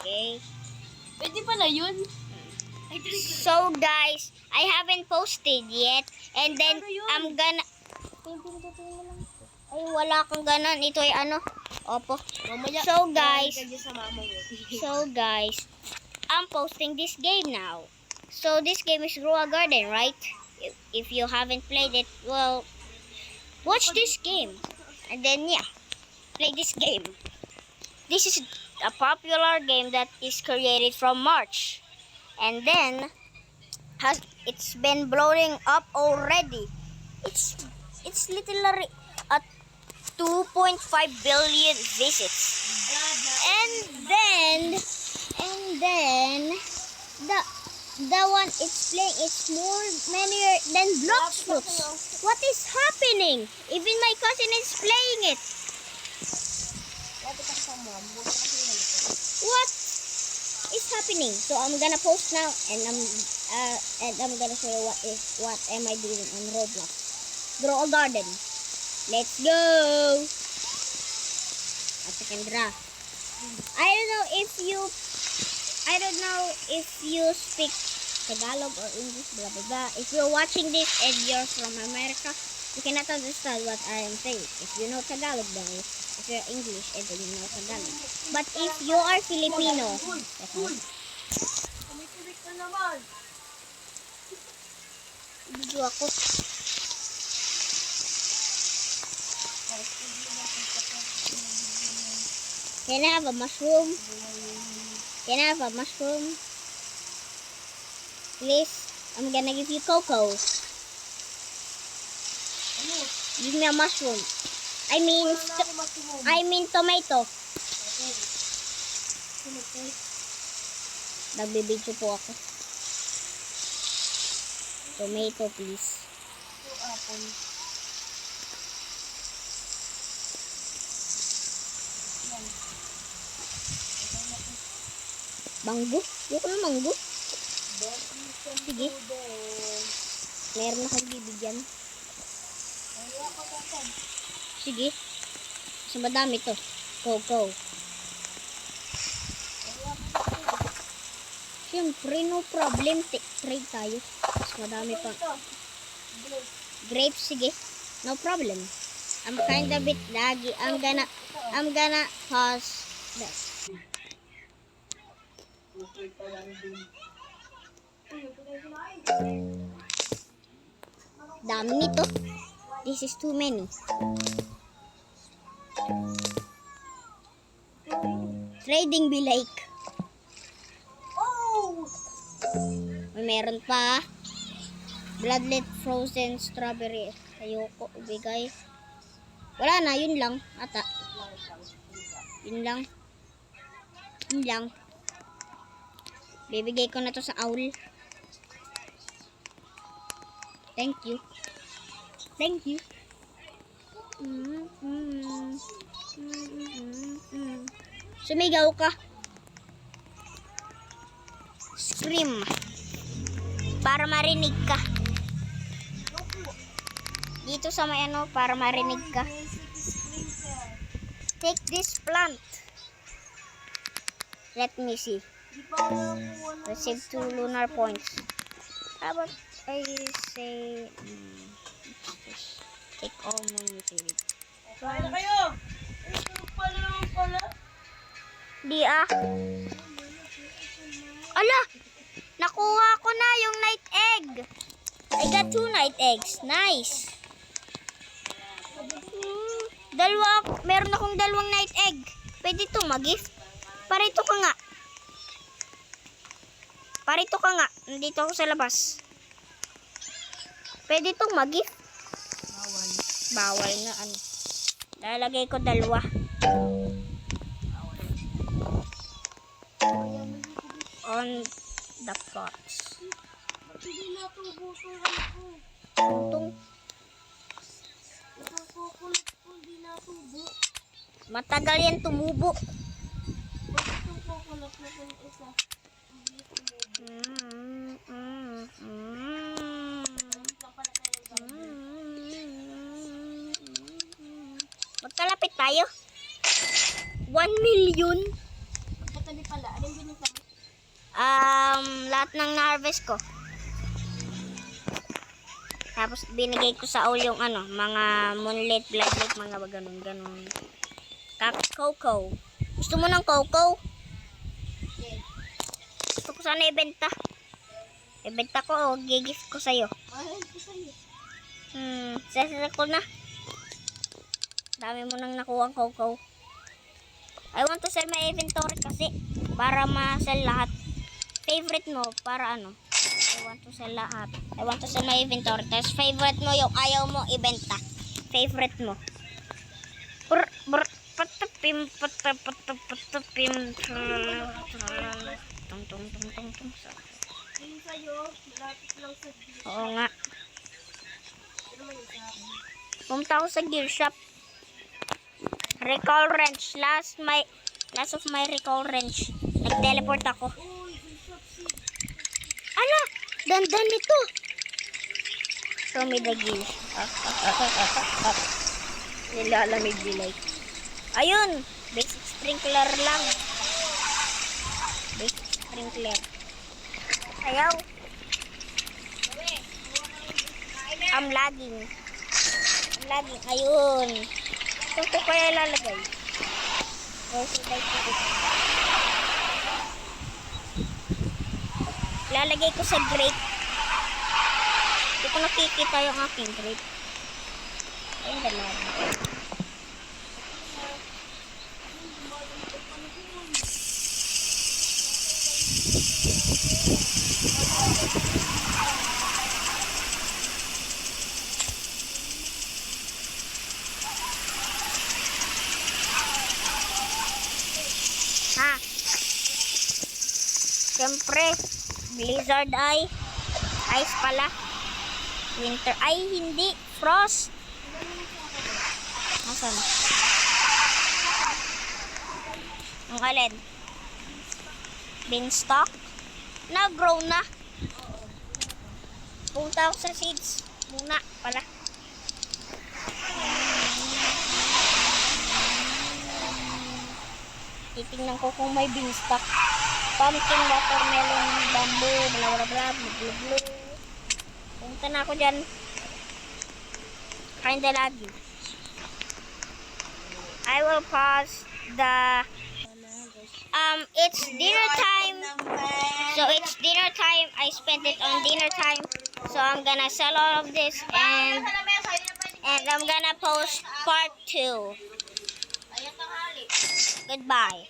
Okay. Pwede pala yun. So guys, I haven't posted yet. And then, I'm gonna... Ay, wala kang ganon. Ito ay ano? Opo. Mamaya, So guys, sa mama mo. I'm posting this game now. So this game is Grow a Garden, right? If you haven't played it, well, watch this game. And then yeah, play this game. This is a popular game that is created from March. And then it's been blowing up already. It's literally at 2.5 billion visits. And then the one it's playing it's more many than Bloxfruits. What is happening? Even my cousin is playing it. What is happening? So I'm gonna post now, and I'm gonna show you what am I doing on Roblox. Grow a garden. Let's go. At Kendra. I don't know if you speak Tagalog or English, blah blah blah. If you're watching this and you're from America, you cannot understand what I am saying. If you know Tagalog, though, if you're English, and then you know Tagalog. But if you are Filipino, Kumikibik ka naman. video ako. Can I have a mushroom? Can I have a mushroom? Please, I'm gonna give you cocoa. Give me a mushroom. I mean tomato. Nagbibidyo po ako. Tomato, please. Apple. Manggo? Yung na manggo? Sige. Meron akong bibigyan. Sige. Mas madami to. Go. Siyempre, no problem. Trade tayo. Mas madami pa. Grapes, sige. No problem. I'm kind of bit laggy. I'm gonna pause this. Dami nito. This is too many. Trading be like. Oh! May meron pa. Bloodlet frozen strawberry. Ayoko ibigay. Wala na, yun lang. Ata. Yun lang. Bibigay ko na to sa owl. Thank you. Sumigaw ka. Scream. Para marinig ka. Dito sa may ano, para marinig ka. Take this plant. Let me see. Receive 2 lunar points. How about I say take all money to it. Kaya na kayo! Pala. Di Ala! Nakuha ko na yung night egg. I got 2 night eggs. Nice. Meron akong 2 night egg. Pwede itong mag-gift. Parito ka nga. Nandito ako sa labas. Pwede itong mag-gift. Bawal na ano. Lalagay ko 2. On the pots. Hindi na tubo ko. Tungtong. Ito kukulit ko, hindi na tubo. Matagal yan tumubo. Bakit yung kukulit na kung isa? Hindi tumubo. Magkalapit tayo. 1 million. Magkatabi pala. Anong Lahat ng na-harvest ko. Tapos binigay ko sa Owl yung ano, mga moonlit, blacklight, mga ganun. Cocoa. Gusto mo ng cocoa? Gusto ko sana ibenta. Ibenta ko o gigift ko sa'yo. Mahal ko sa'yo. Sasara ko na. Dami mo nang nakuha ang cocoa. I want to sell my inventory kasi para ma-sell lahat. Favorite mo para ano? I want to sell lahat. I want to sell my inventory. Tapos favorite mo yung ayaw mo ibenta. Favorite mo. Patapim. Tung. Yung sa'yo, malapit lang sa gear. Oo nga. Ano man yung sa akin? Pumunta ako sa gear shop. Recall wrench. Last of my recall wrench. Nag-teleport ako. Uy, yung shop si... Ala! Dandan nito! Show me the gear. Nilalamig dilay. Ayun! Basic sprinkler lang. Basic sprinkler. Ayaw. I'm lagging. Ayun. Ito ko kaya lalagay. Where should I put it? Lalagay ko sa grate. Hindi ko nakikita yung aking grate. Ayun, dalawa. Ha? Siyempre, blizzard ice pala. Winter ay hindi, frost. Nasaan? Ang alin? Beanstalk? Na-grow na. Punta ako sa seeds muna pala. Titingnan ko kung may beanstalk. Pumpkin, watermelon, bamboo, bla bla bla. Punta na ako dyan. Kinda lagi. I will pause the it's dinner time. So it's dinner time. I spent it on dinner time. So I'm gonna sell all of this and I'm gonna post part 2. Goodbye.